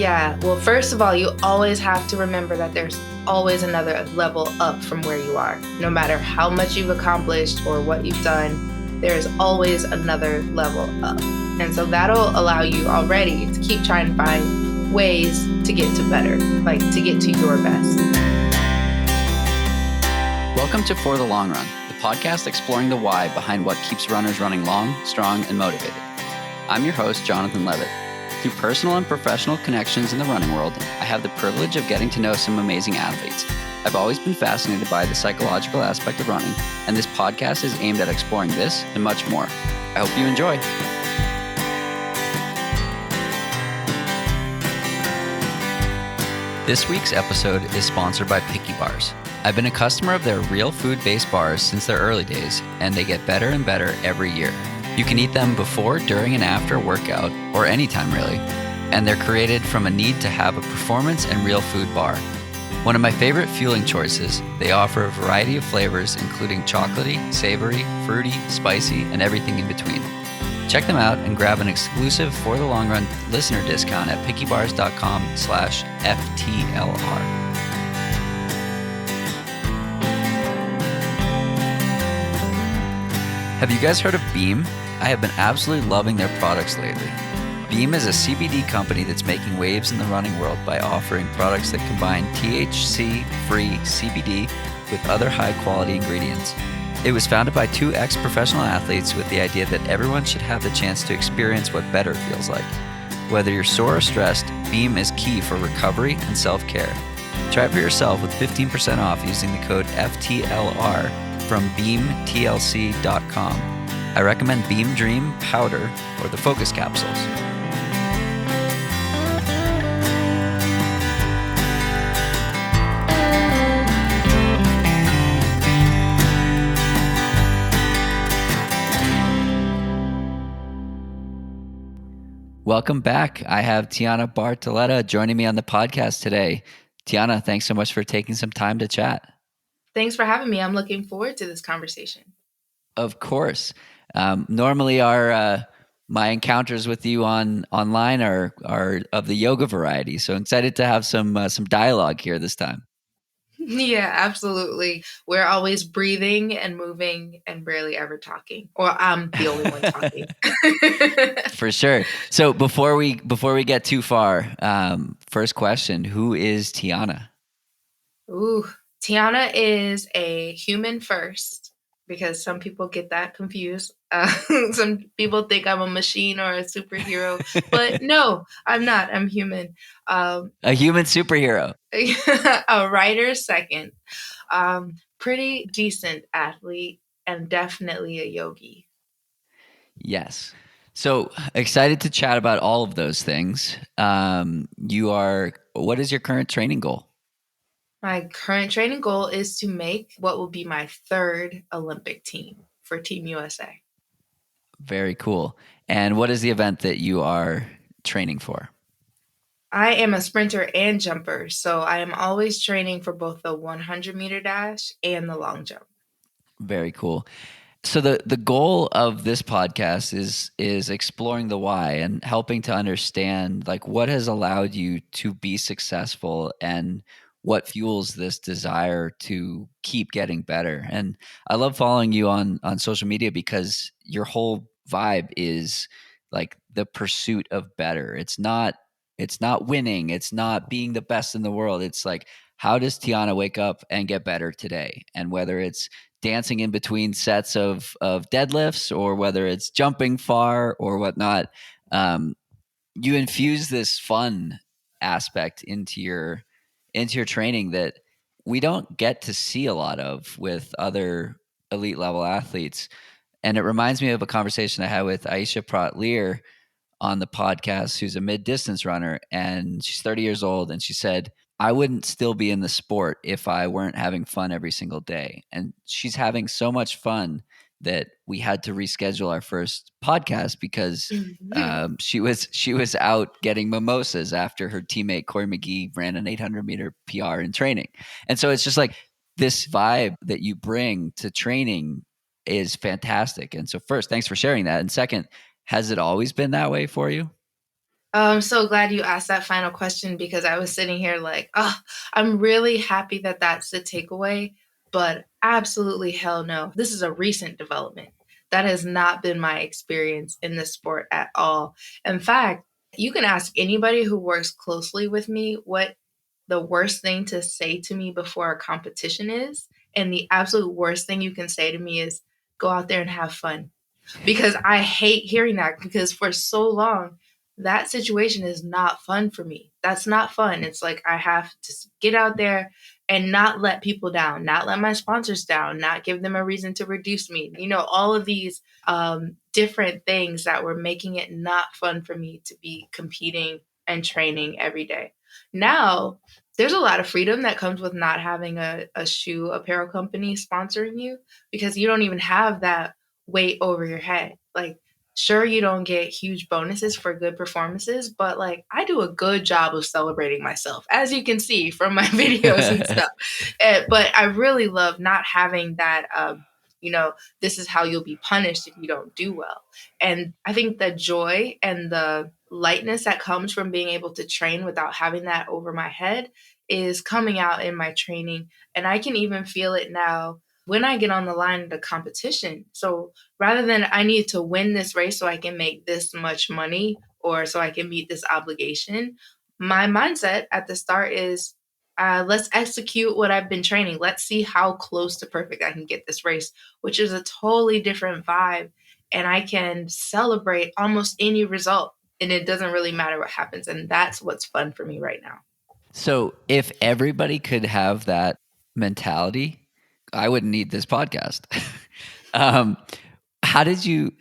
Yeah, well, first of all, you always have to remember that there's always another level up from where you are. No matter how much you've accomplished or what you've done, there's always another level up. And so that'll allow you already to keep trying to find ways to get to better, like to get to your best. Welcome to For the Long Run, the podcast exploring the why behind what keeps runners running long, strong, and motivated. I'm your host, Jonathan Levitt. Through personal and professional connections in the running world, I have the privilege of getting to know some amazing athletes. I've always been fascinated by the psychological aspect of running, and this podcast is aimed at exploring this and much more. I hope you enjoy. This week's episode is sponsored by PickyBars. I've been a customer of their real food-based bars since their early days, and they get better and better every year. You can eat them before, during, and after a workout, or anytime really, and they're created from a need to have a performance and real food bar. One of my favorite fueling choices, they offer a variety of flavors including chocolatey, savory, fruity, spicy, and everything in between. Check them out and grab an exclusive For the Long Run listener discount at pickybars.com/FTLR. Have you guys heard of Beam? I have been absolutely loving their products lately. Beam is a CBD company that's making waves in the running world by offering products that combine THC-free CBD with other high-quality ingredients. It was founded by two ex-professional athletes with the idea that everyone should have the chance to experience what better feels like. Whether you're sore or stressed, Beam is key for recovery and self-care. Try it for yourself with 15% off using the code FTLR from beamtlc.com. I recommend Beam Dream Powder or the Focus Capsules. Welcome back. I have Tianna Bartoletta joining me on the podcast today. Tianna, thanks so much for taking some time to chat. Thanks for having me. I'm looking forward to this conversation. Of course. Normally my encounters with you online are of the yoga variety. So I'm excited to have some dialogue here this time. Yeah, absolutely. We're always breathing and moving and barely ever talking. Or I'm the only one talking. For sure. So before we get too far, first question, who is Tianna? Ooh, Tianna is a human first, because some people get that confused. Some people think I'm a machine or a superhero, but no, I'm not. I'm human. A human superhero. A writer second. Pretty decent athlete and definitely a yogi. Yes. So excited to chat about all of those things. What is your current training goal? My current training goal is to make what will be my third Olympic team for Team USA. Very cool. And what is the event that you are training for? I am a sprinter and jumper, so I am always training for both the 100-meter dash and the long jump. Very cool. So the goal of this podcast is exploring the why and helping to understand like what has allowed you to be successful and what fuels this desire to keep getting better. And I love following you on social media because your whole vibe is like the pursuit of better. It's not winning. It's not being the best in the world. It's like, how does Tianna wake up and get better today? And whether it's dancing in between sets of deadlifts or whether it's jumping far or whatnot, you infuse this fun aspect into your training that we don't get to see a lot of with other elite level athletes. And it reminds me of a conversation I had with Aisha Pratt-Lear on the podcast, who's a mid-distance runner, and she's 30 years old. And she said, I wouldn't still be in the sport if I weren't having fun every single day. And she's having so much fun that we had to reschedule our first podcast because she was out getting mimosas after her teammate Corey McGee ran an 800-meter PR in training. And so it's just like this vibe that you bring to training is fantastic. And so first, thanks for sharing that. And second, has it always been that way for you? I'm so glad you asked that final question because I was sitting here like, oh, I'm really happy that that's the takeaway, but absolutely hell no. This is a recent development. That has not been my experience in this sport at all. In fact, you can ask anybody who works closely with me what the worst thing to say to me before a competition is. And the absolute worst thing you can say to me is go out there and have fun, because I hate hearing that because for so long that situation is not fun for me. That's not fun. It's like I have to get out there and not let people down, not let my sponsors down, not give them a reason to reduce me. All of these different things that were making it not fun for me to be competing and training every day. Now, there's a lot of freedom that comes with not having a shoe apparel company sponsoring you, because you don't even have that weight over your head. Like, sure, you don't get huge bonuses for good performances, but like, I do a good job of celebrating myself, as you can see from my videos and stuff. But I really love not having that, you know, this is how you'll be punished if you don't do well. And I think the joy and the lightness that comes from being able to train without having that over my head is coming out in my training. And I can even feel it now when I get on the line at a competition. So rather than I need to win this race so I can make this much money or so I can meet this obligation, my mindset at the start is let's execute what I've been training. Let's see how close to perfect I can get this race, which is a totally different vibe. And I can celebrate almost any result. And it doesn't really matter what happens. And that's what's fun for me right now. So if everybody could have that mentality, I wouldn't need this podcast. um, how did you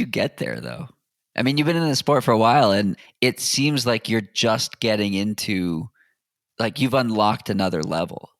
get there though? I mean, you've been in the sport for a while and it seems like you're just getting into, like, you've unlocked another level.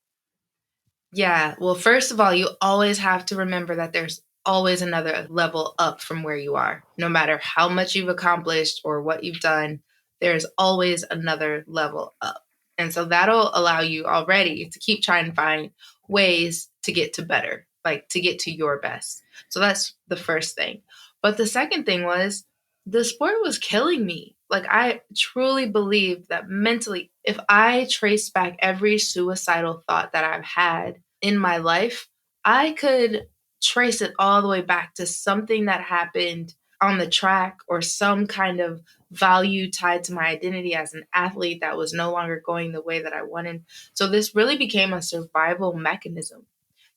Yeah. Well, first of all, you always have to remember that there's always another level up from where you are. No matter how much you've accomplished or what you've done, there's always another level up. And so that'll allow you already to keep trying to find ways to get to better, like to get to your best. So that's the first thing. But the second thing was the sport was killing me. Like, I truly believe that mentally, if I trace back every suicidal thought that I've had in my life, I could trace it all the way back to something that happened on the track or some kind of value tied to my identity as an athlete that was no longer going the way that I wanted. So this really became a survival mechanism.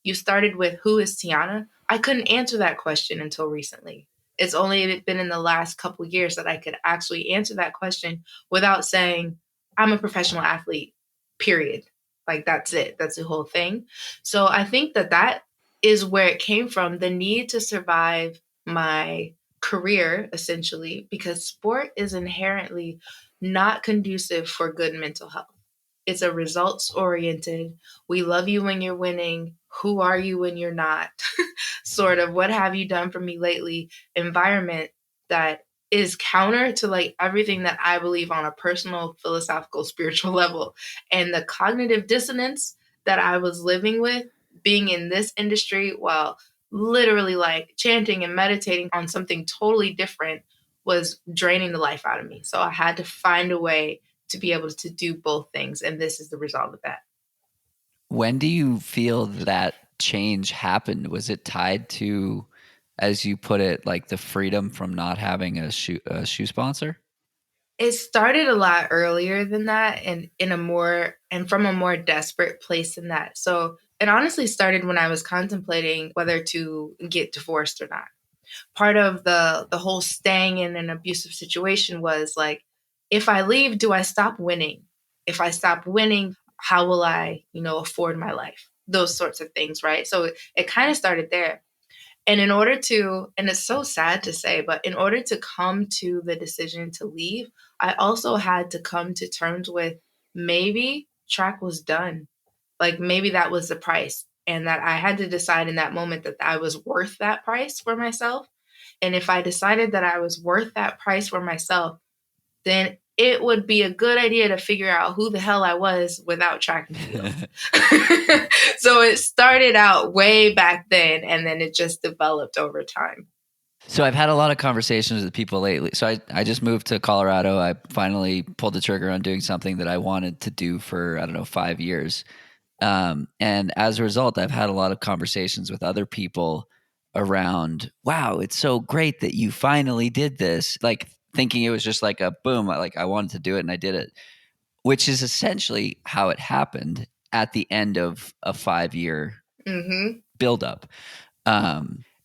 You started with, who is Tianna? I couldn't answer that question until recently. It's only been in the last couple of years that I could actually answer that question without saying, I'm a professional athlete, period. Like, that's it. That's the whole thing. So I think that that is where it came from, the need to survive my career, essentially, because sport is inherently not conducive for good mental health. It's a results oriented, we love you when you're winning, who are you when you're not, sort of what have you done for me lately environment that is counter to like everything that I believe on a personal, philosophical, spiritual level. And the cognitive dissonance that I was living with being in this industry while literally like chanting and meditating on something totally different was draining the life out of me. So I had to find a way to be able to do both things. And this is the result of that. When do you feel that change happened? Was it tied to, as you put it, like the freedom from not having a shoe sponsor? It started a lot earlier than that and from a more desperate place than that. So it honestly started when I was contemplating whether to get divorced or not. Part of the whole staying in an abusive situation was like, if I leave, do I stop winning? If I stop winning, how will I, afford my life? Those sorts of things, right? So it kind of started there. And and it's so sad to say, but in order to come to the decision to leave, I also had to come to terms with maybe track was done. Like, maybe that was the price. And that I had to decide in that moment that I was worth that price for myself. And if I decided that I was worth that price for myself, then it would be a good idea to figure out who the hell I was without track and field. So it started out way back then, and then it just developed over time. So I've had a lot of conversations with people lately. So I just moved to Colorado. I finally pulled the trigger on doing something that I wanted to do for, I don't know, 5 years. And as a result, I've had a lot of conversations with other people around, wow, it's so great that you finally did this. Like thinking it was just like a boom, like I wanted to do it and I did it, which is essentially how it happened at the end of a 5 year Mm-hmm. buildup.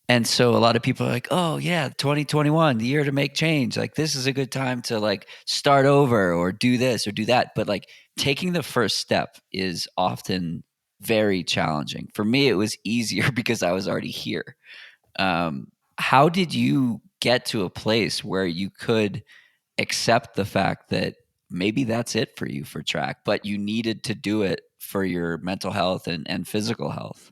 And so a lot of people are like, oh yeah, 2021, the year to make change. Like this is a good time to like start over or do this or do that. But like taking the first step is often very challenging. For me, it was easier because I was already here. How did you get to a place where you could accept the fact that maybe that's it for you for track, but you needed to do it for your mental health and physical health?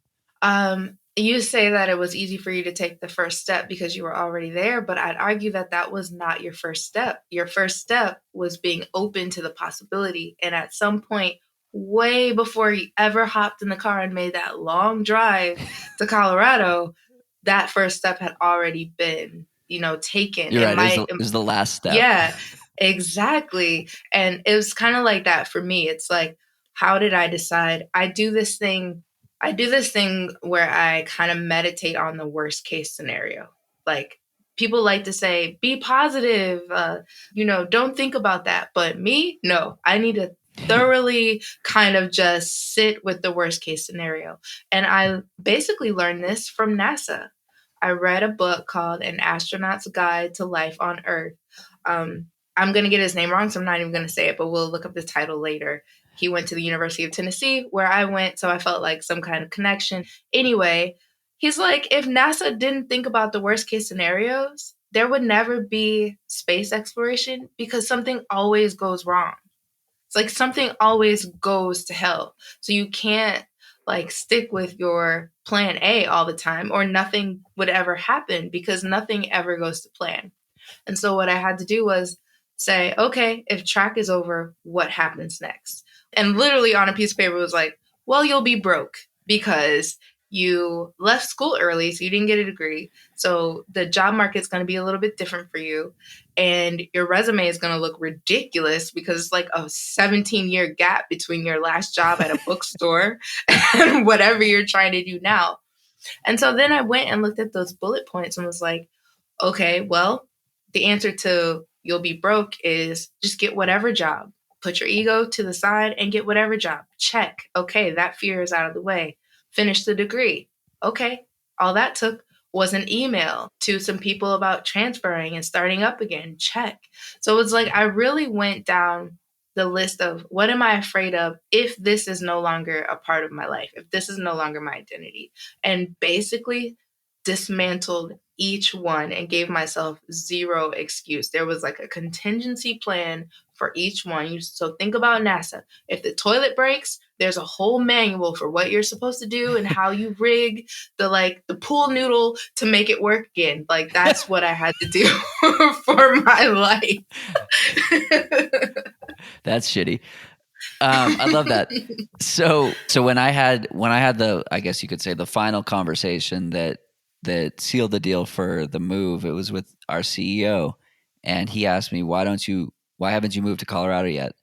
You say that it was easy for you to take the first step because you were already there, but I'd argue that that was not your first step. Your first step was being open to the possibility. And at some point, way before you ever hopped in the car and made that long drive to Colorado, that first step had already been, taken. You're It right. might, It was the last step. yeah, exactly. And it was kind of like that for me. It's like, how did I decide? I do this thing where I kind of meditate on the worst case scenario. Like people like to say, be positive, don't think about that. But me, no, I need to thoroughly kind of just sit with the worst case scenario. And I basically learned this from NASA. I read a book called An Astronaut's Guide to Life on Earth. I'm going to get his name wrong, so I'm not even going to say it, but we'll look up the title later. He went to the University of Tennessee, where I went, so I felt like some kind of connection. Anyway, he's like, if NASA didn't think about the worst case scenarios, there would never be space exploration because something always goes wrong. It's like something always goes to hell. So you can't like stick with your plan A all the time or nothing would ever happen because nothing ever goes to plan. And so what I had to do was say, okay, if track is over, what happens next? And literally on a piece of paper was like, well, you'll be broke because you left school early, so you didn't get a degree. So the job market's going to be a little bit different for you. And your resume is going to look ridiculous because it's like a 17-year gap between your last job at a bookstore and whatever you're trying to do now. And so then I went and looked at those bullet points and was like, okay, well, the answer to you'll be broke is just get whatever job. Put your ego to the side and get whatever job. Check. Okay, that fear is out of the way. Finish the degree. Okay, all that took was an email to some people about transferring and starting up again. Check. So it's like I really went down the list of what am I afraid of if this is no longer a part of my life, if this is no longer my identity, and basically dismantled each one and gave myself zero excuse. There was like a contingency plan for each one. So think about NASA. If the toilet breaks, there's a whole manual for what you're supposed to do and how you rig the pool noodle to make it work again. Like that's what I had to do for my life. That's shitty. I love that. So when I had the, I guess you could say, the final conversation that sealed the deal for the move, it was with our CEO, and he asked me, why haven't you moved to Colorado yet?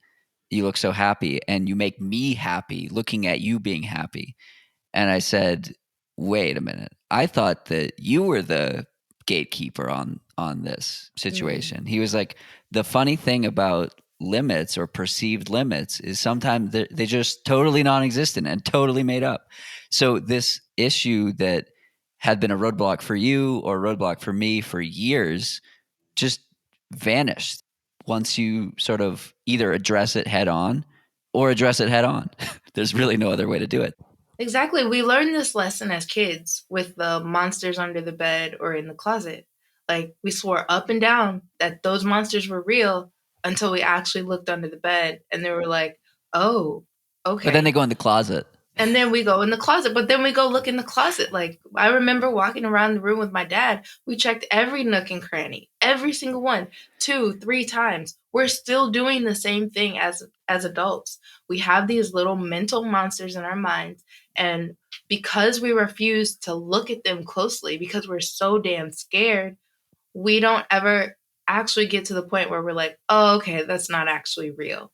You look so happy, and you make me happy looking at you being happy. And I said, wait a minute. I thought that you were the gatekeeper on this Mm, situation. He was like, the funny thing about limits or perceived limits is sometimes they're just totally non-existent and totally made up. So this issue that had been a roadblock for you or a roadblock for me for years just vanished once you sort of either address it head on or address it head on. There's really no other way to do it. exactly. We learned this lesson as kids with the monsters under the bed or in the closet. Like we swore up and down that those monsters were real until we actually looked under the bed and they were like, oh, But then they okay. go in the closet. And then we go in the closet, but then we go look in the closet. Like I remember walking around the room with my dad. We checked every nook and cranny, every single one, 2, 3 times. We're still doing the same thing as adults. We have these little mental monsters in our minds, and because we refuse to look at them closely, because we're so damn scared, we don't ever actually get to the point where we're like, oh, okay, that's not actually real.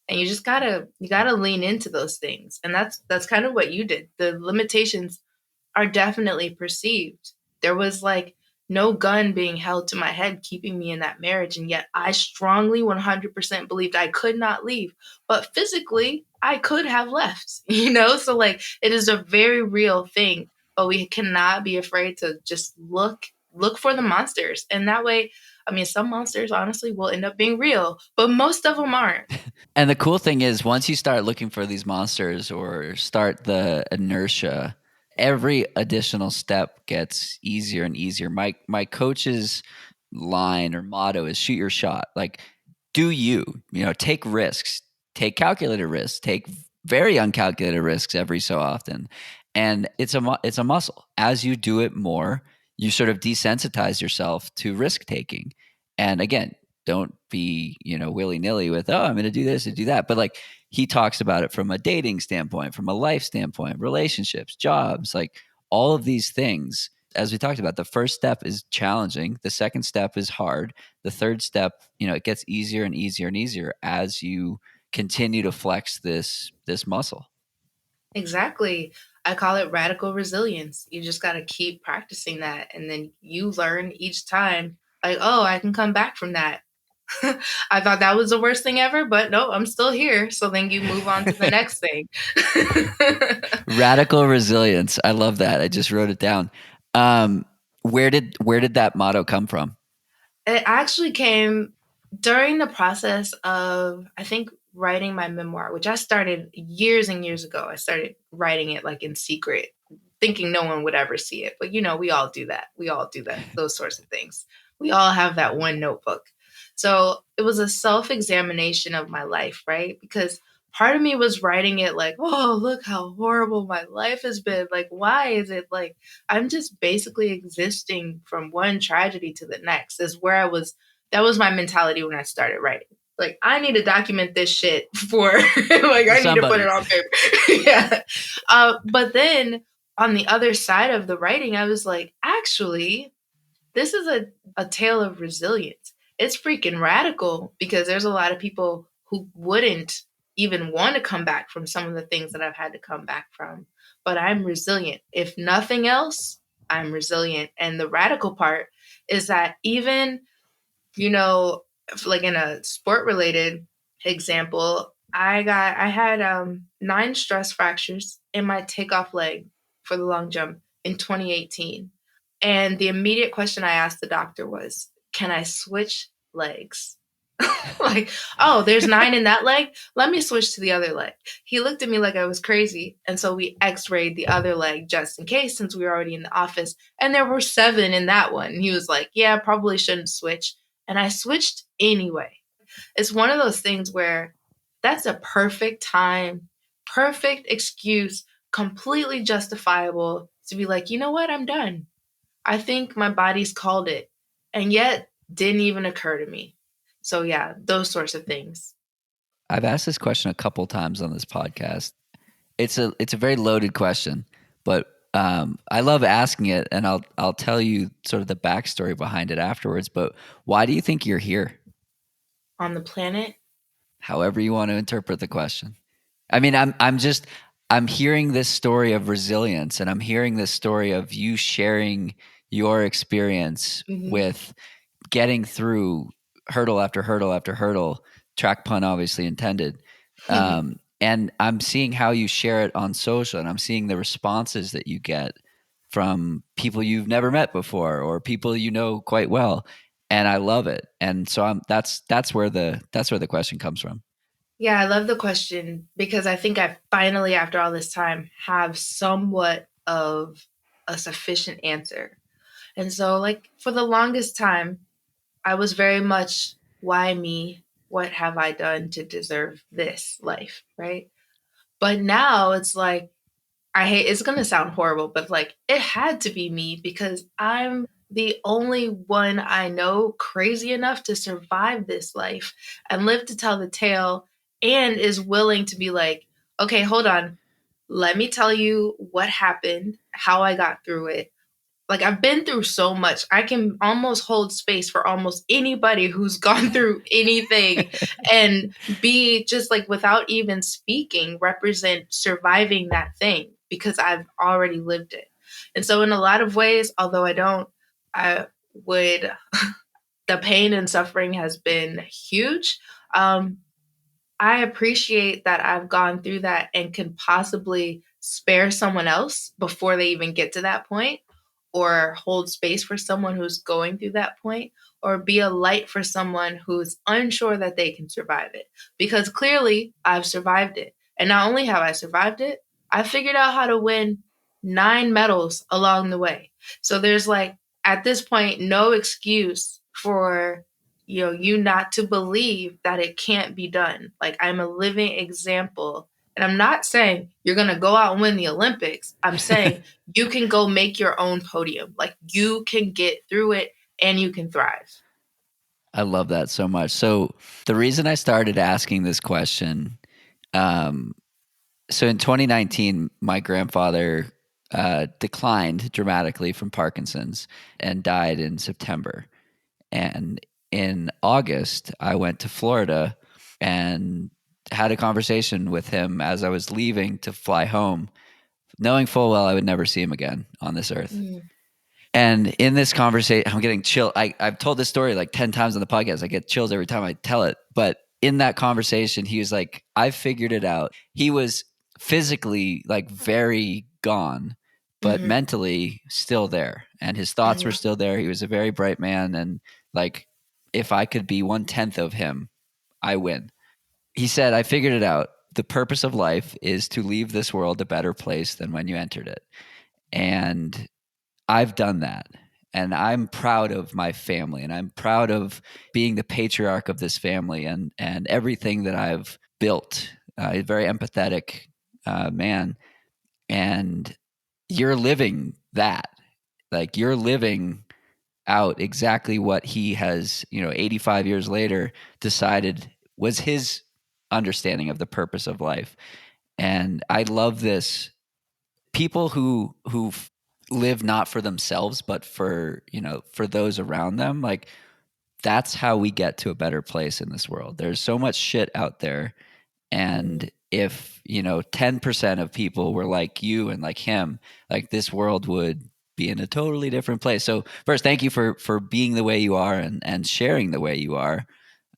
And you gotta lean into those things. And that's kind of what you did. The limitations are definitely perceived. There was like no gun being held to my head keeping me in that marriage. And yet I strongly 100% believed I could not leave. But physically, I could have left, you know? So, like, it is a very real thing. But we cannot be afraid to just look for the monsters. And that way, I mean, some monsters honestly will end up being real, but most of them aren't. And the cool thing is, once you start looking for these monsters or start the inertia, every additional step gets easier and easier. My coach's line or motto is shoot your shot. Like, do you know, take risks, take calculated risks, take very uncalculated risks every so often. And it's a muscle. As you do it more, you sort of desensitize yourself to risk taking. And again, don't be, you know, willy-nilly with, oh, I'm going to do this and do that. But like he talks about it from a dating standpoint, from a life standpoint, relationships, jobs, like all of these things. As we talked about, the first step is challenging. The second step is hard. The third step, you know, it gets easier and easier and easier as you continue to flex this muscle. Exactly. I call it radical resilience. You just got to keep practicing that. And then you learn each time, like, oh, I can come back from that. I thought that was the worst thing ever, but no, I'm still here. So then you move on to the next thing. Radical resilience. I love that. I just wrote it down. Um, where did that motto come from? It actually came during the process of, I think, writing my memoir, which I started years and years ago. I started writing it like in secret, thinking no one would ever see it. But you know, we all do that. We all do that, those sorts of things. We all have that one notebook. So it was a self examination of my life, right? Because part of me was writing it like, oh, look how horrible my life has been. Like, why is it like I'm just basically existing from one tragedy to the next? Is where I was. That was my mentality when I started writing. Like, I need to document this shit for, like, For I need to put somebody. it on paper. Yeah. But then on the other side of the writing, I was like, actually, this is a tale of resilience. It's freaking radical because there's a lot of people who wouldn't even want to come back from some of the things that I've had to come back from. But I'm resilient. If nothing else, I'm resilient. And the radical part is that even, you know, like in a sport related example, I had 9 stress fractures in my takeoff leg for the long jump in 2018. And the immediate question I asked the doctor was, can I switch legs? Like, oh, there's 9 in that leg. Let me switch to the other leg. He looked at me like I was crazy. And so we x rayed the other leg just in case, since we were already in the office. And there were 7 in that one. And he was like, yeah, probably shouldn't switch. And I switched anyway. It's one of those things where that's a perfect time, perfect excuse, completely justifiable to be like, you know what? I'm done. I think my body's called it. And yet didn't even occur to me. So yeah, those sorts of things. I've asked this question a couple times on this podcast. It's a very loaded question, but I love asking it, and I'll tell you sort of the backstory behind it afterwards. But why do you think you're here? On the planet. However you want to interpret the question. I mean, I'm hearing this story of resilience, and I'm hearing this story of you sharing your experience Mhm. with getting through hurdle after hurdle after hurdle, track pun obviously intended. And I'm seeing how you share it on social, and I'm seeing the responses that you get from people you've never met before or people you know quite well. And I love it. And so that's where the question comes from. Yeah, I love the question because I think I finally, after all this time, have somewhat of a sufficient answer. And so, like, for the longest time, I was very much, why me? What have I done to deserve this life? Right. But now it's like, I hate it's gonna sound horrible, but like it had to be me because I'm the only one I know crazy enough to survive this life and live to tell the tale and is willing to be like, okay, hold on. Let me tell you what happened, how I got through it, Like, I've been through so much. I can almost hold space for almost anybody who's gone through anything, and be just like, without even speaking, represent surviving that thing because I've already lived it. And so, in a lot of ways, although I would, the pain and suffering has been huge. Um, I appreciate that I've gone through that and can possibly spare someone else before they even get to that point, or hold space for someone who's going through that point, or be a light for someone who's unsure that they can survive it. Because clearly I've survived it. And not only have I survived it, I figured out how to win 9 medals along the way. So there's like, at this point, no excuse for you not to believe that it can't be done. Like, I'm a living example. And I'm not saying you're going to go out and win the Olympics. I'm saying you can go make your own podium. Like, you can get through it and you can thrive. I love that so much. So the reason I started asking this question, um, so in 2019, my grandfather declined dramatically from Parkinson's and died in September. And in August, I went to Florida and had a conversation with him as I was leaving to fly home, knowing full well I would never see him again on this earth. Mm, And in this conversation, I'm getting chill. I've told this story like 10 times on the podcast. I get chills every time I tell it. But in that conversation, he was like, I figured it out. He was physically like very gone, but mhm, mentally still there. And his thoughts were mhm, still there. He was a very bright man. And like, if I could be 1/10 of him, I win. He said, I figured it out. The purpose of life is to leave this world a better place than when you entered it. And I've done that. And I'm proud of my family, and I'm proud of being the patriarch of this family, and everything that I've built. A very empathetic man, and you're living that. Like, you're living out exactly what he has, 85 years later, decided was his understanding of the purpose of life. And I love this. People who live not for themselves but for those around them, like, that's how we get to a better place in this world. There's so much shit out there, mhm. and if 10% of people were like you and like him, like, this world would be in a totally different place. So first, thank you for being the way you are, and sharing the way you are,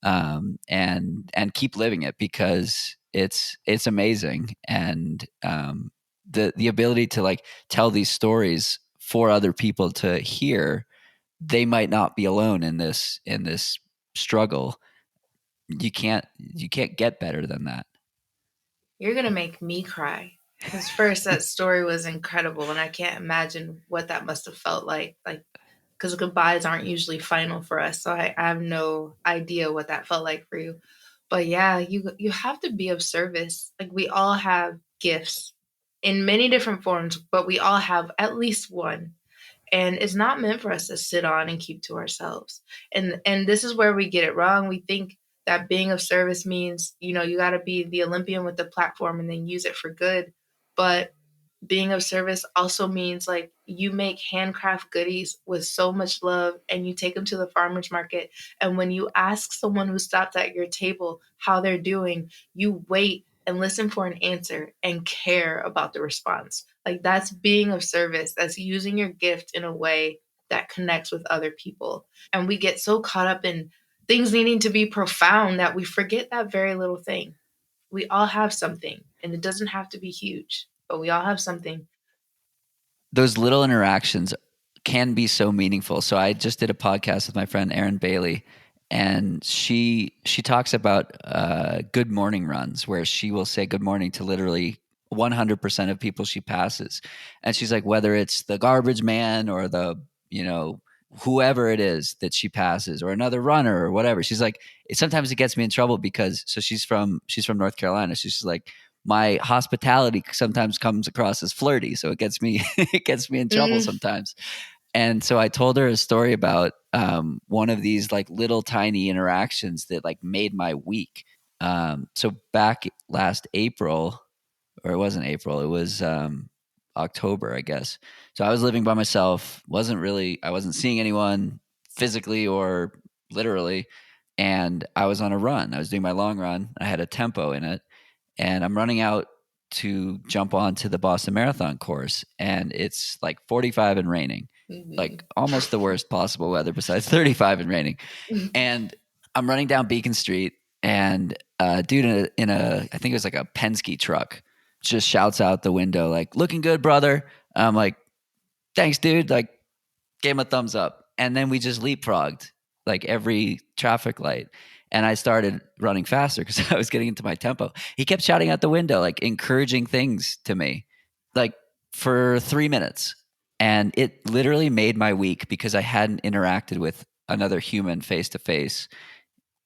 and keep living it, because it's amazing. And the ability to like tell these stories for other people to hear, they might not be alone in this struggle. You can't get better than that. You're going to make me cry. Because first, that story was incredible. And I can't imagine what that must have felt like. Like, because goodbyes aren't usually final for us. So I have no idea what that felt like for you. But yeah, you have to be of service. Like, we all have gifts in many different forms, but we all have at least one. And it's not meant for us to sit on and keep to ourselves. And this is where we get it wrong. We think that being of service means, you got to be the Olympian with the platform and then use it for good. But being of service also means, like, you make handcraft goodies with so much love and you take them to the farmers market, and when you ask someone who stopped at your table how they're doing, you wait and listen for an answer and care about the response. Like, that's being of service. That's using your gift in a way that connects with other people. And we get so caught up in things needing to be profound that we forget that very little thing. We all have something, and it doesn't have to be huge, but we all have something. Those little interactions can be so meaningful. So I just did a podcast with my friend Erin Bailey, and she talks about good morning runs, where she will say good morning to literally 100% of people she passes. And she's like, whether it's the garbage man or the, you know, whoever it is that she passes, or another runner or whatever. She's like, sometimes it gets me in trouble because, so she's from North Carolina. She's just like, my hospitality sometimes comes across as flirty, so it gets me it gets me in trouble Mm, sometimes. And so I told her a story about one of these like little tiny interactions that like made my week. So back last April, or it wasn't April, it was October, I guess. So I was living by myself, I wasn't seeing anyone physically or literally. And I was on a run. I was doing my long run. I had a tempo in it. And I'm running out to jump onto the Boston Marathon course. And it's like 45 and raining, like almost the worst possible weather besides 35 and raining. And I'm running down Beacon Street, and dude in a I think it was like a Penske truck just shouts out the window like, "Looking good, brother." I'm like, "Thanks, dude." Like, gave him a thumbs up, and then we just leapfrogged like every traffic light. And I started running faster because I was getting into my tempo. He kept shouting out the window, like encouraging things to me, like for 3 minutes. And it literally made my week because I hadn't interacted with another human face to face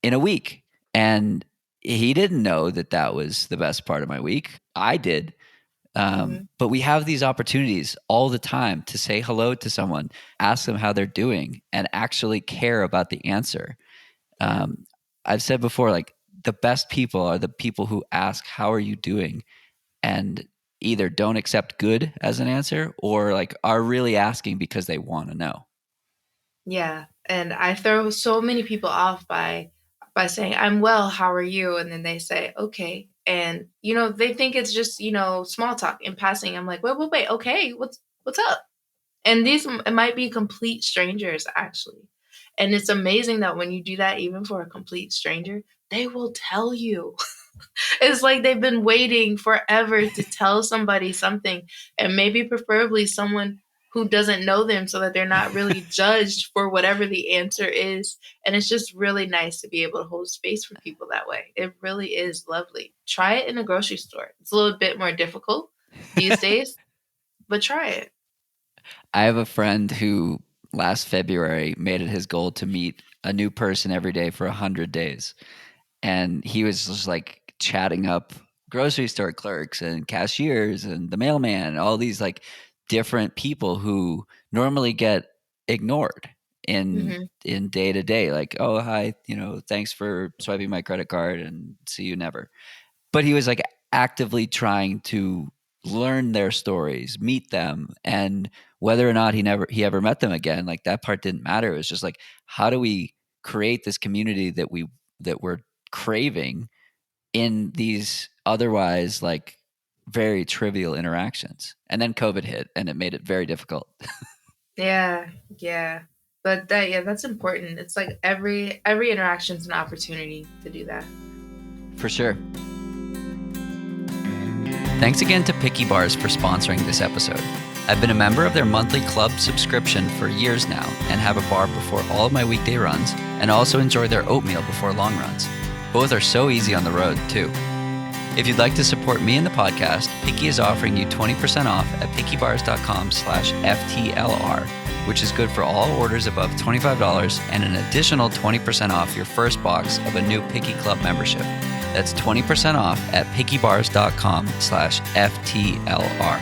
in a week. And he didn't know that that was the best part of my week. I did. Mhm. But we have these opportunities all the time to say hello to someone, ask them how they're doing, and actually care about the answer. Yeah. Um, I've said before, like the best people are the people who ask, "How are you doing?" and either don't accept good as an answer or like are really asking because they want to know. Yeah, and I throw so many people off by saying, "I'm well, how are you?" And then they say, "Okay." And they think it's just, small talk in passing. I'm like, "Wait, wait, wait. Okay, what's up?" And it might be complete strangers actually. And it's amazing that when you do that even for a complete stranger, they will tell you. It's like they've been waiting forever to tell somebody something, and maybe preferably someone who doesn't know them so that they're not really judged for whatever the answer is. And it's just really nice to be able to hold space for people that way. It really is lovely. Try it in a grocery store. It's a little bit more difficult these days, but try it. I have a friend who last February made it his goal to meet a new person every day for 100 days. And he was just like chatting up grocery store clerks and cashiers and the mailman and all these like different people who normally get ignored in Hmm. in day to day, like, "Oh, hi, thanks for swiping my credit card and see you never." But he was like actively trying to learn their stories, meet them, and whether or not he ever met them again, like that part didn't matter. It was just like, how do we create this community that we're craving in these otherwise like very trivial interactions? And then COVID hit and it made it very difficult. Yeah, yeah. But that's important. It's like every interaction's an opportunity to do that. For sure. Thanks again to PickyBars for sponsoring this episode. I've been a member of their monthly club subscription for years now and have a bar before all of my weekday runs, and also enjoy their oatmeal before long runs. Both are so easy on the road, too. If you'd like to support me and the podcast, Picky is offering you 20% off at pickybars.com/FTLR, which is good for all orders above $25 and an additional 20% off your first box of a new Picky Club membership. That's 20% off at pickybars.com/FTLR.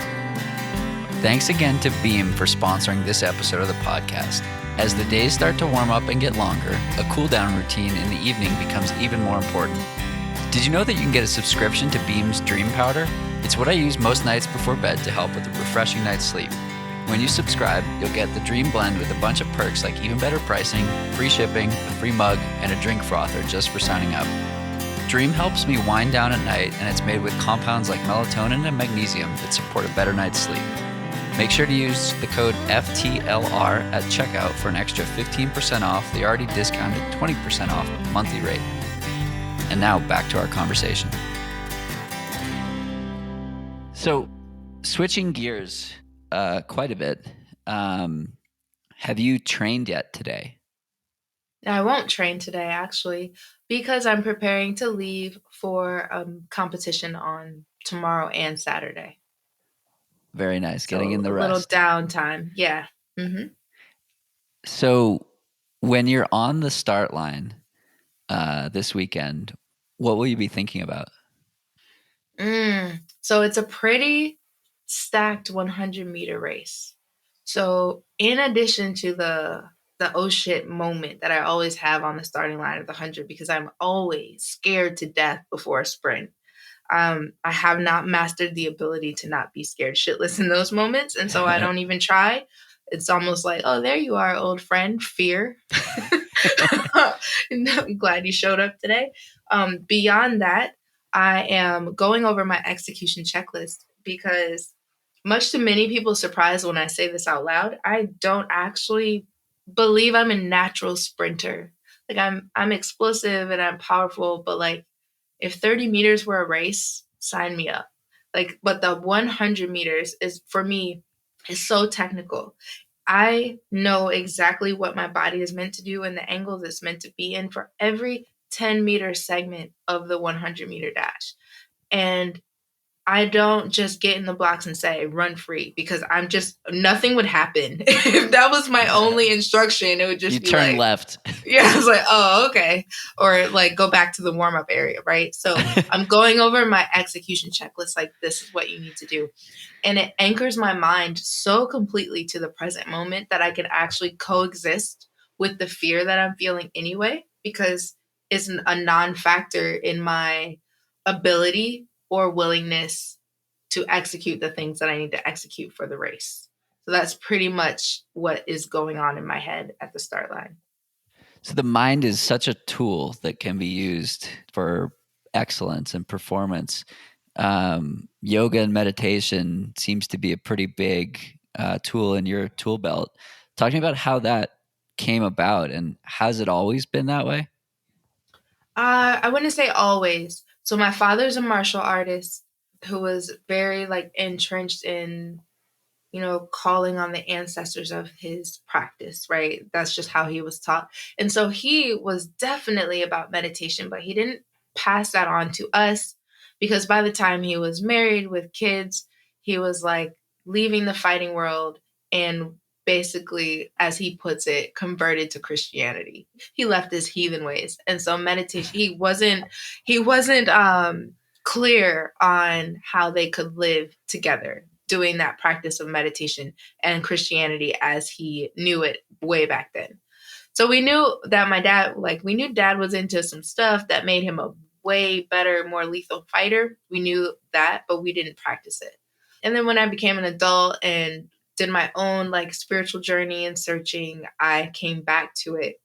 Thanks again to Beam for sponsoring this episode of the podcast. As the days start to warm up and get longer, a cool down routine in the evening becomes even more important. Did you know that you can get a subscription to Beam's Dream Powder? It's what I use most nights before bed to help with a refreshing night's sleep. When you subscribe, you'll get the Dream Blend with a bunch of perks like even better pricing, free shipping, a free mug, and a drink frother just for signing up. Dream helps me wind down at night, and it's made with compounds like melatonin and magnesium that support a better night's sleep. Make sure to use the code FTLR at checkout for an extra 15% off the already discounted 20% off monthly rate. And now back to our conversation. So, switching gears quite a bit, have you trained yet today? I won't train today actually because I'm preparing to leave for competition on tomorrow and Saturday. Very nice. Getting in So the a little rest. downtime. Yeah. Hmm. So, when you're on the start line this weekend, what will you be thinking about? So it's a pretty stacked 100-meter race. So in addition to the oh shit moment that I always have on the starting line of the 100, because I'm always scared to death before a sprint, I have not mastered the ability to not be scared shitless in those moments. And so I don't even try. It's almost like, oh, there you are, old friend, fear. I'm glad you showed up today. Beyond that, I am going over my execution checklist because, much to many people's surprise when I say this out loud, I don't actually believe I'm a natural sprinter. Like I'm explosive and I'm powerful, but like if 30 meters were a race, sign me up. Like, but the 100 meters is for me is so technical. I know exactly what my body is meant to do and the angles it's meant to be in for every 10-meter segment of the 100-meter dash. And I don't just get in the blocks and say run free because I'm just nothing would happen. If that was my only instruction, it would just You be turn like, left. yeah, I was like, oh, okay. Or like go back to the warm up area, right? So I'm going over my execution checklist, like this is what you need to do. And it anchors my mind so completely to the present moment that I can actually coexist with the fear that I'm feeling anyway, because it's a non factor in my ability or willingness to execute the things that I need to execute for the race. So that's pretty much what is going on in my head at the start line. So the mind is such a tool that can be used for excellence and performance. Yoga and meditation seems to be a pretty big tool in your tool belt. Talking about how that came about, and has it always been that way? I wouldn't say always. So my father's a martial artist who was very like entrenched in, calling on the ancestors of his practice, right? That's just how he was taught. And so he was definitely about meditation, but he didn't pass that on to us because by the time he was married with kids, he was like leaving the fighting world and basically, as he puts it, converted to Christianity. He left his heathen ways. And so meditation, he wasn't clear on how they could live together doing that practice of meditation and Christianity as he knew it way back then. So we knew that we knew dad was into some stuff that made him a way better, more lethal fighter. We knew that, but we didn't practice it. And then when I became an adult and did my own like spiritual journey and searching, I came back to it.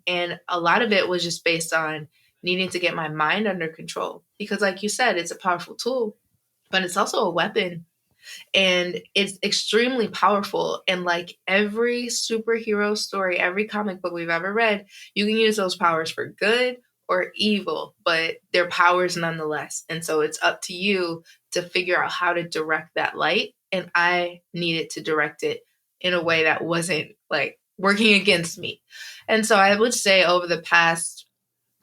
And a lot of it was just based on needing to get my mind under control because like you said, it's a powerful tool, but it's also a weapon and it's extremely powerful. And like every superhero story, every comic book we've ever read, you can use those powers for good or evil, but they're powers nonetheless. And so it's up to you to figure out how to direct that light. And I needed to direct it in a way that wasn't like working against me. And so I would say over the past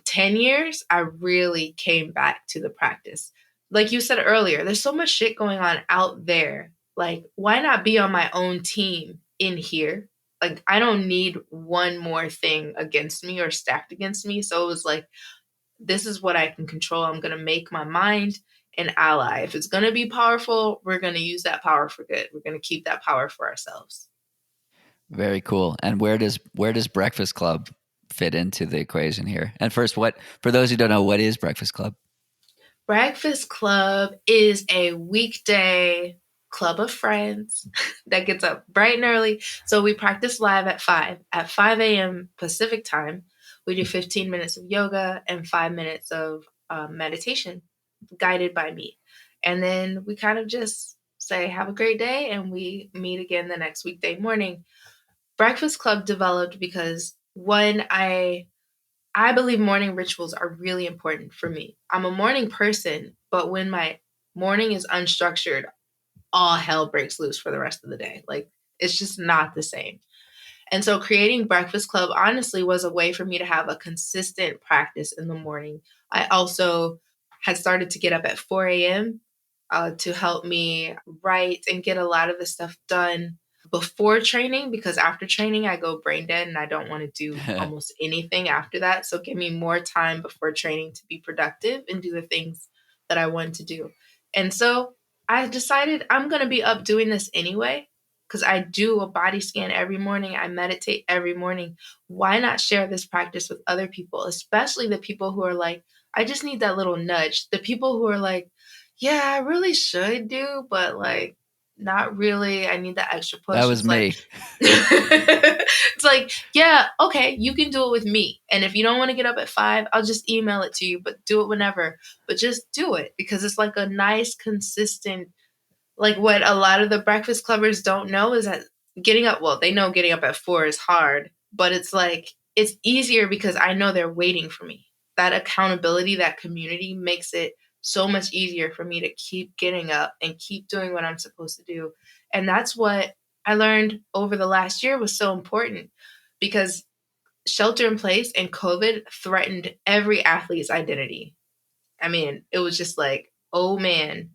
10 years, I really came back to the practice. Like you said earlier, there's so much shit going on out there. Like, why not be on my own team in here? Like, I don't need one more thing against me or stacked against me. So it was like, this is what I can control. I'm going to make my mind an ally. If it's going to be powerful, we're going to use that power for good. We're going to keep that power for ourselves. Very cool. And where does Breakfast Club fit into the equation here? And first, what for those who don't know, what is Breakfast Club? Breakfast Club is a weekday club of friends that gets up bright and early. So we practice live at 5. At 5 a.m. Pacific time, we do 15 minutes of yoga and 5 minutes of meditation guided by me. And then we kind of just say, have a great day. And we meet again the next weekday morning. Breakfast Club developed because one, I believe morning rituals are really important for me. I'm a morning person, but when my morning is unstructured, all hell breaks loose for the rest of the day. Like it's just not the same. And so creating Breakfast Club honestly was a way for me to have a consistent practice in the morning. I also had started to get up at 4 a.m. To help me write and get a lot of the stuff done before training because after training I go brain dead and I don't want to do almost anything after that. So give me more time before training to be productive and do the things that I want to do. And so I decided I'm going to be up doing this anyway because I do a body scan every morning. I meditate every morning. Why not share this practice with other people, especially the people who are like, I just need that little nudge. The people who are like, yeah, I really should do, but like, not really. I need that extra That push. was It's like, me. it's like, yeah, okay, you can do it with me. And if you don't want to get up at 5, I'll just email it to you, but do it whenever. But just do it because it's like a nice, consistent, like what a lot of the breakfast clubbers don't know is that getting up, well, they know getting up at 4 is hard, but it's like, it's easier because I know they're waiting for me. That accountability, that community makes it so much easier for me to keep getting up and keep doing what I'm supposed to do. And that's what I learned over the last year was so important because shelter in place and COVID threatened every athlete's identity. I mean, it was just like, oh man,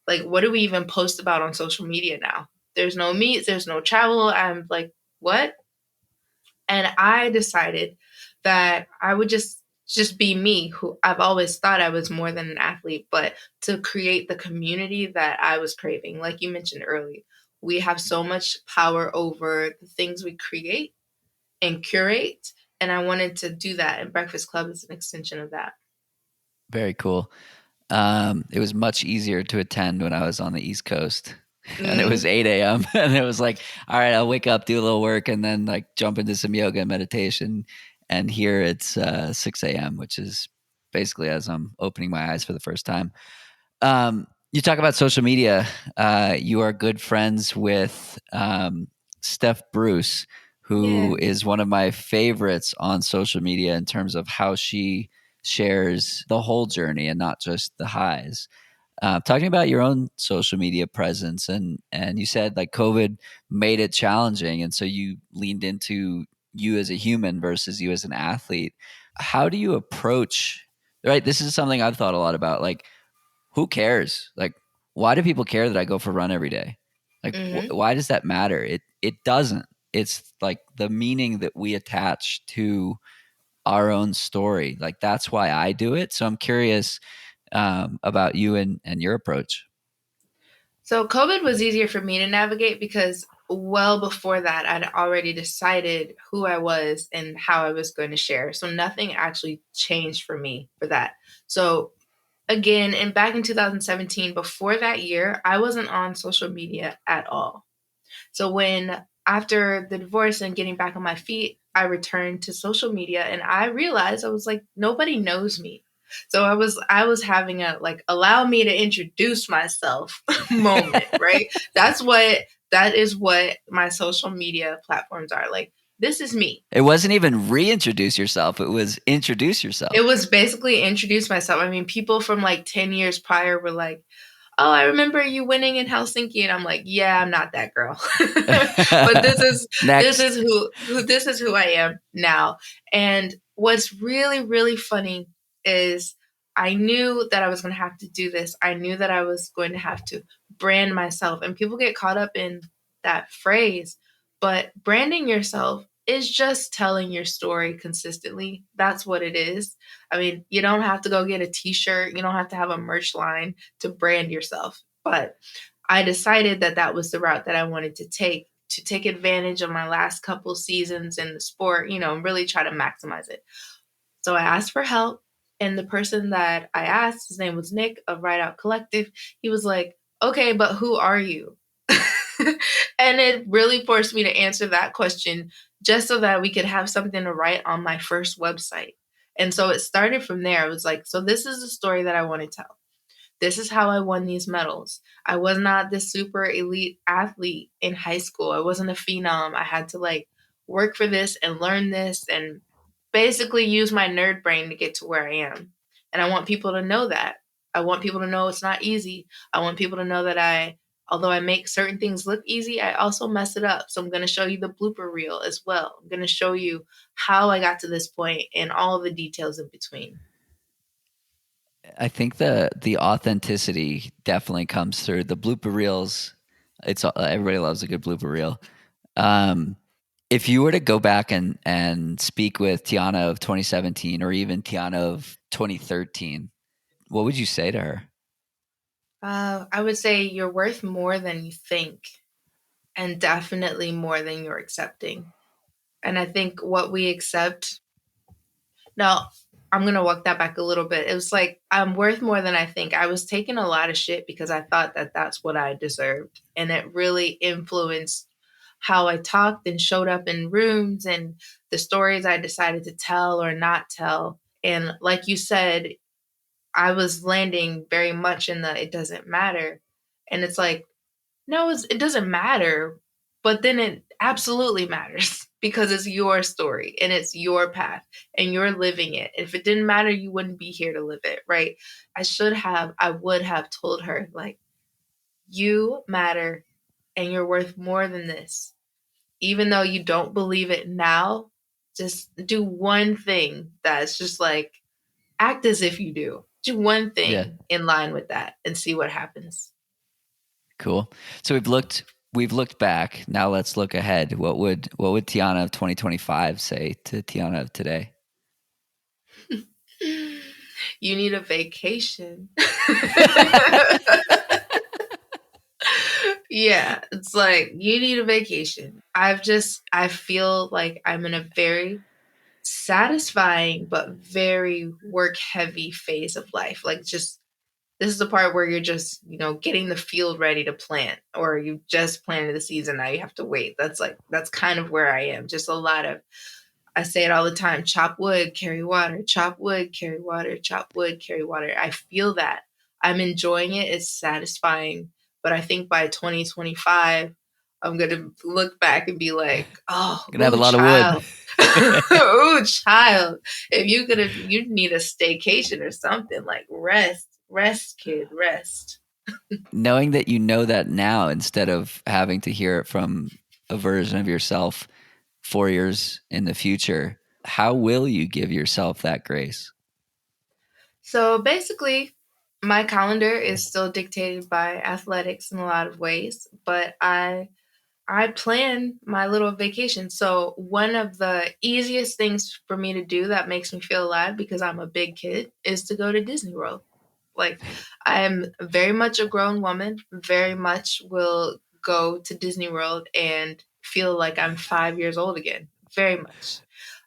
like what do we even post about on social media now? There's no meets, there's no travel. I'm like, what? And I decided that I would just be me, who I've always thought I was more than an athlete, but to create the community that I was craving. Like you mentioned earlier, we have so much power over the things we create and curate. And I wanted to do that, and Breakfast Club is an extension of that. Very cool. It was much easier to attend when I was on the East Coast. And it was Mm, 8 a.m. And it was like, all right, I'll wake up, do a little work, and then like jump into some yoga and meditation. And here it's 6 a.m., which is basically as I'm opening my eyes for the first time. You talk about social media. You are good friends with Steph Bruce, yeah. who is one of my favorites on social media in terms of how she shares the whole journey and not just the highs. Talking about your own social media presence, and you said like COVID made it challenging, and so you leaned into you as a human versus you as an athlete. How do you approach? Right, this is something I've thought a lot about. Like, who cares? Like, why do people care that I go for a run every day? Like, Hmm. why does that matter? It doesn't. It's like the meaning that we attach to our own story. Like that's why I do it. So I'm curious about you and your approach. So COVID was easier for me to navigate because well before that, I'd already decided who I was and how I was going to share. So nothing actually changed for me for that. So again, and back in 2017, before that year, I wasn't on social media at all. So when after the divorce and getting back on my feet, I returned to social media and I realized I was like nobody knows me. So I was having a like allow me to introduce myself moment, right? That is what my social media platforms are. Like this is me. It wasn't even reintroduce yourself, it was introduce yourself. It was basically introduce myself. I mean, people from like 10 years prior were like, oh, I remember you winning in Helsinki, and I'm like, yeah, I'm not that girl. But this is Next. who I am now. And what's really really funny is I knew that I was going to have to do this. I knew that I was going to have to brand myself, and people get caught up in that phrase, but branding yourself is just telling your story consistently. That's what it is. I mean, you don't have to go get a t-shirt, you don't have to have a merch line to brand yourself. But I decided that that was the route that I wanted to take advantage of my last couple seasons in the sport, and really try to maximize it. So I asked for help, and the person that I asked, his name was Nick of Ride Out Collective. He was like, "Okay, but who are you?" And it really forced me to answer that question just so that we could have something to write on my first website. And so it started from there. It was like, so this is the story that I want to tell. This is how I won these medals. I was not this super elite athlete in high school. I wasn't a phenom. I had to like work for this and learn this and basically use my nerd brain to get to where I am. And I want people to know that. I want people to know it's not easy. I want people to know that although I make certain things look easy, I also mess it up. So I'm going to show you the blooper reel as well. I'm going to show you how I got to this point and all the details in between. I think the authenticity definitely comes through. The blooper reels, it's everybody loves a good blooper reel. Um, if you were to go back and speak with Tianna of 2017 or even Tianna of 2013, what would you say to her? I would say you're worth more than you think, and definitely more than you're accepting. And I think what we accept now, I'm gonna walk that back a little bit. It was like, I'm worth more than I think. I was taking a lot of shit because I thought that that's what I deserved, and it really influenced how I talked and showed up in rooms and the stories I decided to tell or not tell. And like you said, I was landing very much in the it doesn't matter. And it's like, no, it doesn't matter. But then it absolutely matters because it's your story and it's your path and you're living it. If it didn't matter, you wouldn't be here to live it, right? I would have told her, like, you matter and you're worth more than this. Even though you don't believe it now, just do one thing that's just like, act as if you do. Do one Yeah. thing in line with that and see what happens. Cool. So we've looked back. Now let's look ahead. What would Tianna of 2025 say to Tianna of today? You need a vacation. Yeah, it's like you need a vacation. I feel like I'm in a very satisfying but very work heavy phase of life. Like, just this is the part where you're just, getting the field ready to plant, or you just planted the season. Now you have to wait. That's kind of where I am. Just a lot of, I say it all the time, chop wood, carry water, chop wood, carry water, chop wood, carry water. I feel that. I'm enjoying it. It's satisfying. But I think by 2025, I'm going to look back and be like, oh, Gonna have a ooh, lot of wood. child. Ooh, child. You need a staycation or something, like rest, rest, kid, rest. Knowing that you know that now instead of having to hear it from a version of yourself 4 years in the future, how will you give yourself that grace? So basically, my calendar is still dictated by athletics in a lot of ways, but I plan my little vacation. So one of the easiest things for me to do that makes me feel alive because I'm a big kid is to go to Disney World. Like, I'm very much a grown woman, very much will go to Disney World and feel like I'm 5 years old again. Very much.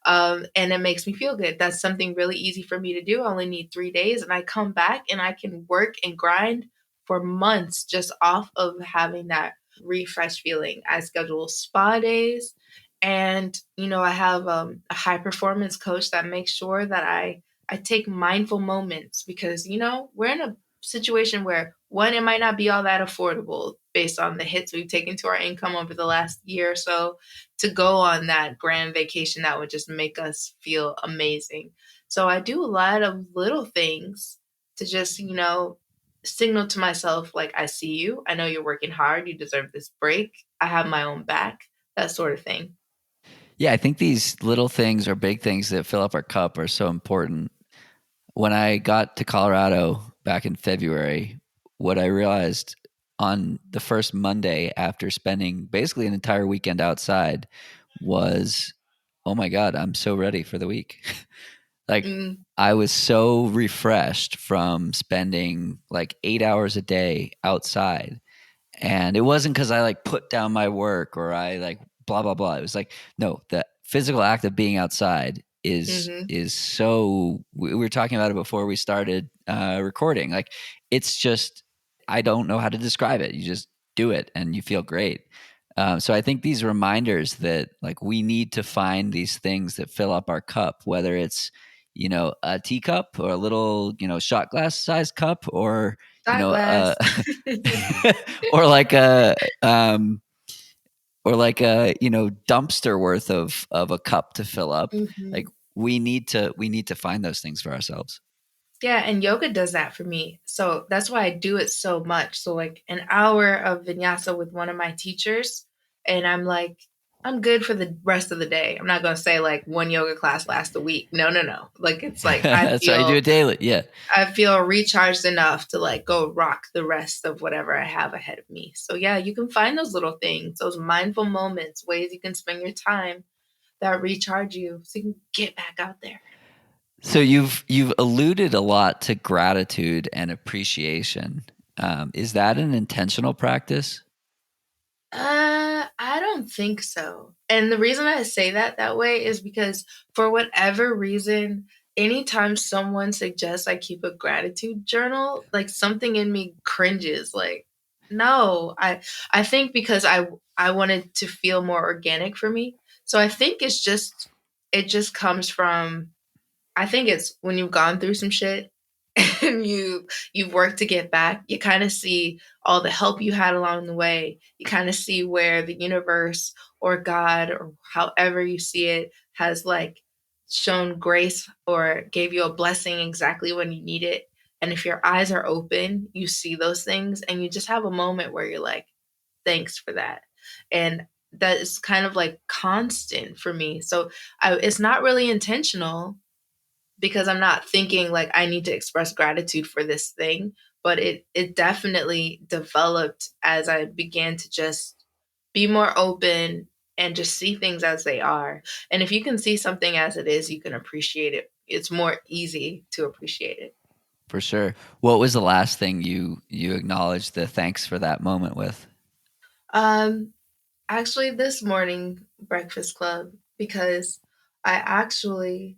And it makes me feel good. That's something really easy for me to do. I only need 3 days, and I come back and I can work and grind for months just off of having that refresh feeling. I schedule spa days, and I have a high performance coach that makes sure that I take mindful moments because we're in a situation where, one, it might not be all that affordable based on the hits we've taken to our income over the last year or so to go on that grand vacation that would just make us feel amazing. So I do a lot of little things to just, signal to myself, like, I see you. I know you're working hard. You deserve this break. I have my own back, that sort of thing. Yeah, I think these little things or big things that fill up our cup are so important. When I got to Colorado back in February, what I realized on the first Monday after spending basically an entire weekend outside was, oh my God, I'm so ready for the week. Like, Mm, I was so refreshed from spending like 8 hours a day outside, and it wasn't because I like put down my work or I like blah blah blah. It was like, no, the physical act of being outside is mm-hmm. is so. We were talking about it before we started recording. Like, it's just, I don't know how to describe it. You just do it and you feel great. So I think these reminders that like we need to find these things that fill up our cup, whether it's a teacup or a little shot glass sized cup, or Shot glass. or like a dumpster worth of a cup to fill up. Hmm. Like, we need to find those things for ourselves. Yeah, and yoga does that for me. So that's why I do it so much. So, like, an hour of vinyasa with one of my teachers, and I'm like, I'm good for the rest of the day. I'm not going to say like one yoga class lasts a week. No, no, no. Like, it's like That's why you do it daily. Yeah. I feel recharged enough to like go rock the rest of whatever I have ahead of me. So yeah, you can find those little things, those mindful moments, ways you can spend your time that recharge you so you can get back out there. So you've alluded a lot to gratitude and appreciation. Is that an intentional practice? I don't think so. And the reason I say that way is because for whatever reason, anytime someone suggests I keep a gratitude journal, like something in me cringes. Like, no, I think because I wanted to feel more organic for me. So I think it just comes from, I think it's when you've gone through some shit and you've worked to get back, you kind of see all the help you had along the way. You kind of see where the universe or God or however you see it has like shown grace or gave you a blessing exactly when you need it. And if your eyes are open, you see those things and you just have a moment where you're like, thanks for that. And that is kind of like constant for me. So it's not really intentional because I'm not thinking like I need to express gratitude for this thing, but it definitely developed as I began to just be more open and just see things as they are. And if you can see something as it is, you can appreciate it. It's more easy to appreciate it. For sure. What was the last thing you acknowledged the thanks for that moment with? Um Actually this morning breakfast club because I actually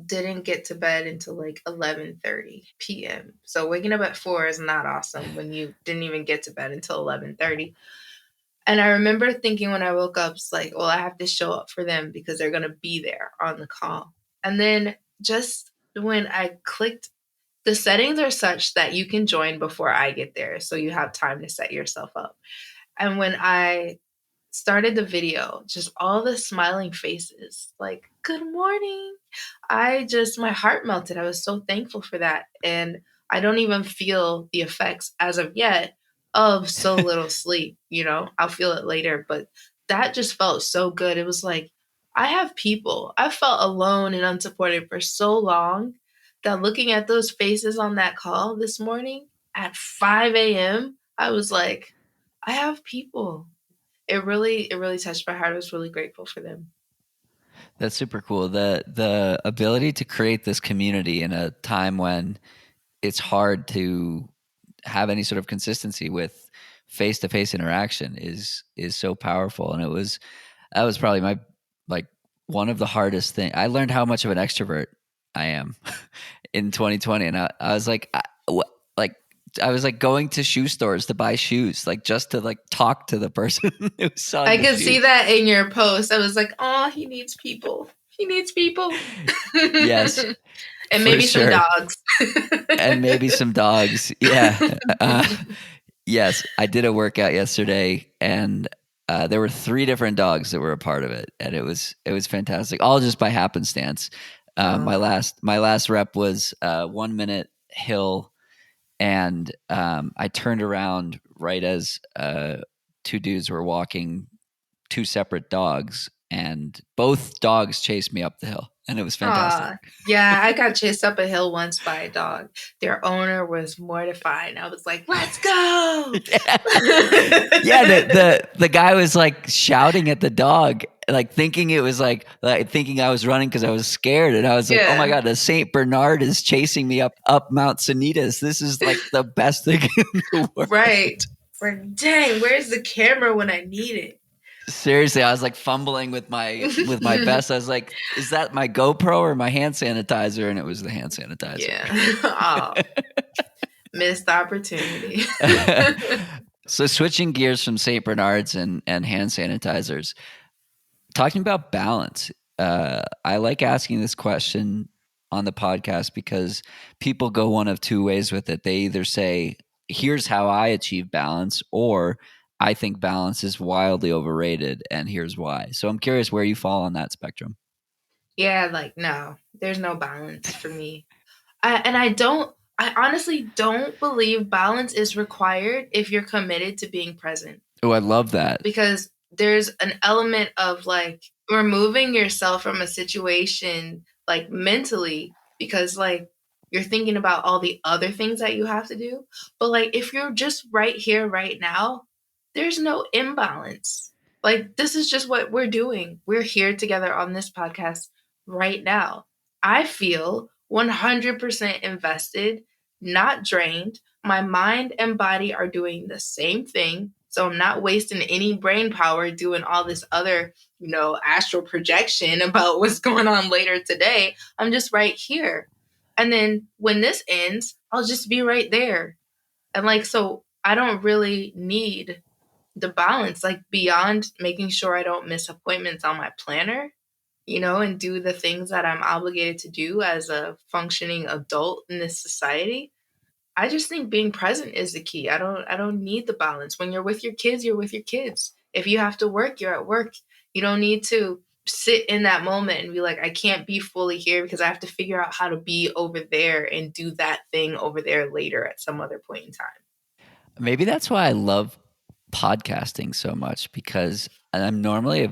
didn't get to bed until like 11:30 p.m. So waking up at 4 is not awesome when you didn't even get to bed until 11:30. And I remember thinking when I woke up, it's like, well, I have to show up for them because they're going to be there on the call. And then just when I clicked, the settings are such that you can join before I get there. So you have time to set yourself up. And when I started the video, just all the smiling faces, like, good morning. My heart melted. I was so thankful for that. And I don't even feel the effects as of yet of so little sleep. I'll feel it later. But that just felt so good. It was like, I have people. I felt alone and unsupported for so long that looking at those faces on that call this morning at 5 a.m., I was like, I have people. It really touched my heart. I was really grateful for them. That's super cool. The ability to create this community in a time when it's hard to have any sort of consistency with face to face interaction is so powerful. And that was probably my like one of the hardest thing. I learned how much of an extrovert I am in 2020, and I was like, like I was like going to shoe stores to buy shoes, like just to like talk to the person who was selling I the could see shoes. that in your post. I was like, oh, he needs people. He needs people. Yes, And for maybe some sure, dogs. and maybe some dogs. Yeah. Yes, I did a workout yesterday, and there were 3 different dogs that were a part of it, and it was fantastic, all just by happenstance. Oh. My last rep was 1 minute hill, and I turned around right as 2 dudes were walking 2 separate dogs, and both dogs chased me up the hill, and it was fantastic. Aw. Yeah, I got chased up a hill once by a dog. Their owner was mortified. I was like, let's go. Yeah. Yeah, the guy was like shouting at the dog, like thinking it was like thinking I was running because I was scared, and I was like, "Oh my Yeah. god, the Saint Bernard is chasing me up Mount Sanitas. This is like the best thing in the world." Right. Like, dang, where's the camera when I need Seriously, I was like fumbling with my it? vest. I was like, "Is that my GoPro or my hand sanitizer?" And it was the hand sanitizer. Yeah. Oh, missed opportunity. So switching gears from Saint Bernards and hand sanitizers, talking about balance, I like asking this question on the podcast because people go one of 2 ways with it. They either say, here's how I achieve balance, or I think balance is wildly overrated, and here's why. So I'm curious where you fall on that spectrum. Yeah, like, no, there's no balance for me. I honestly don't believe balance is required if you're committed to being present. Oh, I love that. Because there's an element of like removing yourself from a situation like mentally because like you're thinking about all the other things that you have to do. But like if you're just right here right now, there's no imbalance. Like this is just what we're doing. We're here together on this podcast right now. I feel 100% invested, not drained. My mind and body are doing the same thing. So I'm not wasting any brain power doing all this other, astral projection about what's going on later today. I'm just right here. And then when this ends, I'll just be right there. And like, so I don't really need the balance, like beyond making sure I don't miss appointments on my planner, and do the things that I'm obligated to do as a functioning adult in this society. I just think being present is the key. I don't need the balance. When you're with your kids, you're with your kids. If you have to work, you're at work. You don't need to sit in that moment and be like, I can't be fully here because I have to figure out how to be over there and do that thing over there later at some other point in time. Maybe that's why I love podcasting so much, because I'm normally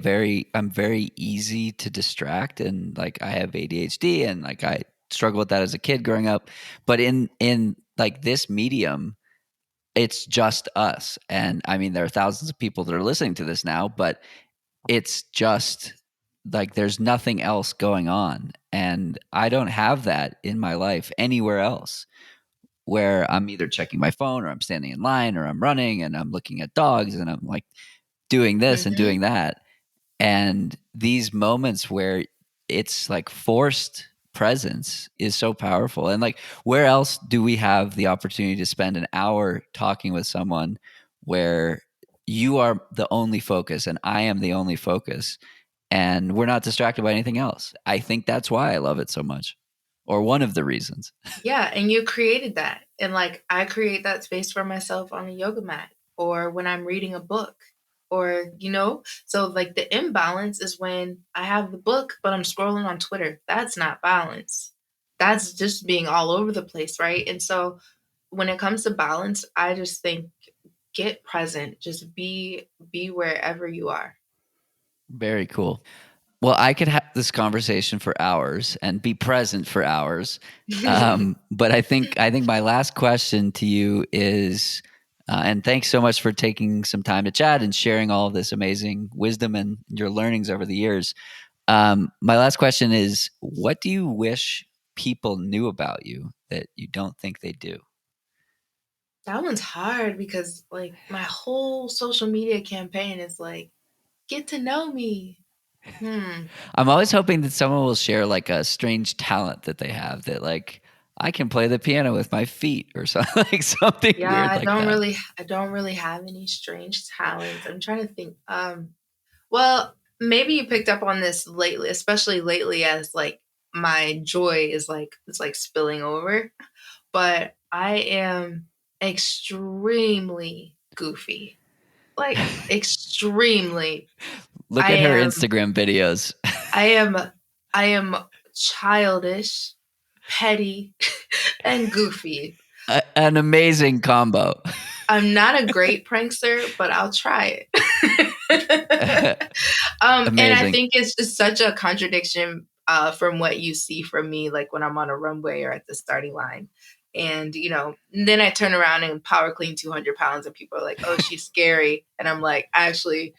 I'm very easy to distract, and like I have ADHD, and like I struggled with that as a kid growing up. But in like this medium, it's just us. And I mean, there are thousands of people that are listening to this now, but it's just like there's nothing else going on. And I don't have that in my life anywhere else, where I'm either checking my phone or I'm standing in line or I'm running and I'm looking at dogs and I'm like doing this and Mm-hmm. doing that. And these moments where it's like forced presence is so powerful. And like, where else do we have the opportunity to spend an hour talking with someone where you are the only focus and I am the only focus, and we're not distracted by anything else? I think that's why I love it so much, or one of the reasons. Yeah, and you created that. And like I create that space for myself on a yoga mat or when I'm reading a book or, so like the imbalance is when I have the book, but I'm scrolling on Twitter. That's not balance. That's just being all over the place, right? And so when it comes to balance, I just think get present, just be wherever you are. Very cool. Well, I could have this conversation for hours and be present for hours, but I think my last question to you is, and thanks so much for taking some time to chat and sharing all of this amazing wisdom and your learnings over the years. My last question is, what do you wish people knew about you that you don't think they do? That one's hard because like my whole social media campaign is like, get to know me. Hmm. I'm always hoping that someone will share like a strange talent that they have, that like I can play the piano with my feet or something, like something Yeah, weird like that. I don't really have any strange talents. I'm trying to think. Well, maybe you picked up on this lately, especially lately as like my joy is like it's like spilling over. But I am extremely goofy. Like extremely. Look I at her am Instagram videos. I am I am childish, petty, and goofy. An amazing combo. I'm not a great prankster, but I'll try it. And I Amazing. think it's just such a contradiction from what you see from me, like when I'm on a runway or at the starting line. And, then I turn around and power clean 200 pounds and people are like, oh, she's scary. And I'm like, actually,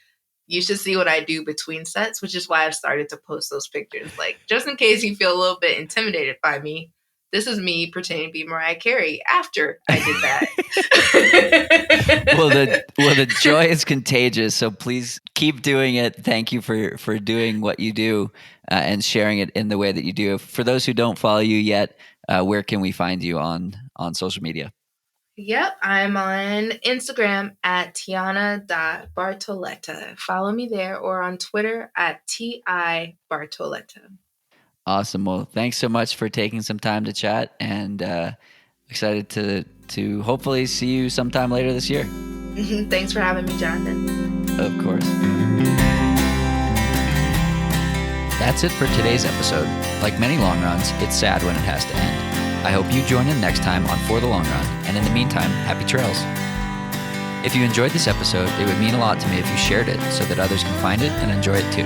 you should see what I do between sets, which is why I've started to post those pictures. Like, just in case you feel a little bit intimidated by me, this is me pretending to be Mariah Carey after I did Well, that. the joy is contagious. So please keep doing it. Thank you for doing what you do and sharing it in the way that you do. For those who don't follow you yet, where can we find you on social media? Yep, I'm on Instagram at Tianna.Bartoletta. Follow me there, or on Twitter at TI Bartoletta. Awesome. Well, thanks so much for taking some time to chat, and excited to hopefully see you sometime later this year. Thanks for having me, Jonathan. Of course. That's it for today's episode. Like many long runs, it's sad when it has to end. I hope you join in next time on For the Long Run, and in the meantime, happy trails. If you enjoyed this episode, it would mean a lot to me if you shared it so that others can find it and enjoy it too.